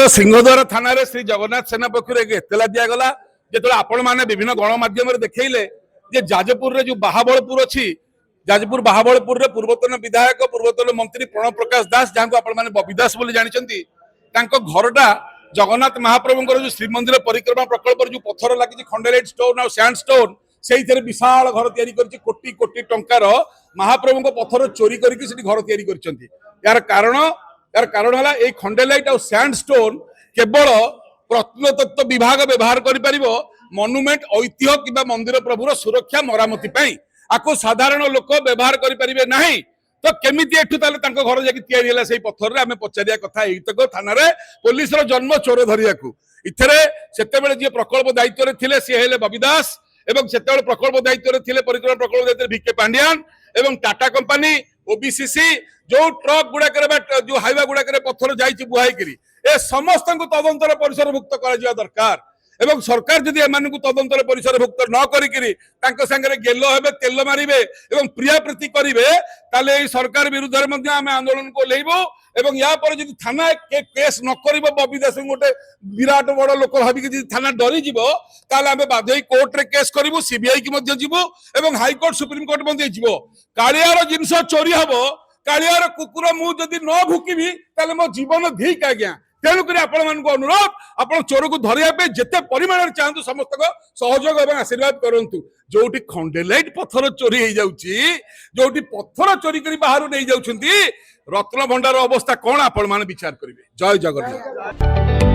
सिंहद्वार थाना रे श्री जगन्नाथ सेना पक्ष एतला दिगला जो आपण मैंने विभिन्न गणमाध्यम देखले जाजपुर रे जो बाहाबलपुर अच्छी जाजपुर बाहाबलपुर रे पूर्वतन विधायक पूर्वतन मंत्री प्रणव प्रकाश दास जहाँ को आपण मैंने बबी दास बोली जानते घरटा जगन्नाथ महाप्रभुंर जो श्रीमंदिर परिक्रमा प्रकल्प जो पत्थर लगी खंडेलाइट स्टोन और सैंड स्टोन से विशाल घर तैयारी कोटी कोटी टंकार महाप्रभु पत्थर चोरी करके घर तैयारी यार कारण है खंडेलाइट और सैंड स्टोन केवल प्रत्नतत्व विभाग व्यवहार कर मनुमेंट ऐतिह्य कि मंदिर प्रभुर सुरक्षा मरामती आपको साधारण लोक व्यवहार करें ना तो केमिति एठू ताले तांको घर जाकी तैयारी हला सेही पत्थर रे आमे पचारिया कथा एतक थाना रे पुलिस रो जन्म चोर धरिया को इथरे सेतेबेले जे प्रकल्प दायित्व रे थिले से हेले बबी दास एवं सेतेबेले प्रकल्प दायित्व रे थिले परिक्रम प्रकल्प दायित्व भिके पांड्यान एवं टाटा कंपनी ओबीसीसी जो ट्रक गुडा करे जो हाईवा गुडा करे पत्थर जाईची बुहाई करी ए समस्त को तदंतर परिसर भुक्त करा जिया दरकार एवं सरकार जदि एमानकु तदंतर परिसर भुक्त न करिकिरी तांको संगे गेलो हेबे तेल मारिबे एवं प्रिया प्रीति करिवे ताले एई सरकार विरुद्ध रे मध्ये आमे आंदोलन को लेइबो एवं या पर जदि थाना केस न करिबो बबी दास गोटे विराट बड़ लोक भाबी कि जदि थाना डरी जिवो ताले आमे बाध्य कोर्ट रे केस करिवो सीबीआई की मध्ये जिवो एवं हाई कोर्ट सुप्रीम कोर्ट मध्ये जिवो कालियार जिंस चोरी हबो कालियार कुकुर मु जदि न भुकिबी ताले मो जीवन धिक आज्ञा तेणुक अनुरोध आप चोर को धरने जिते परिमाण चाहतु समस्त सहयोग और आशीर्वाद करूँ जो खंडेलाइट पत्थर चोरी हो जो पत्थर चोरी कर बाहर नहीं जाऊँ रत्न भंडार अवस्था कौन आपण मैंने विचार करेंगे। जय जगन्नाथ।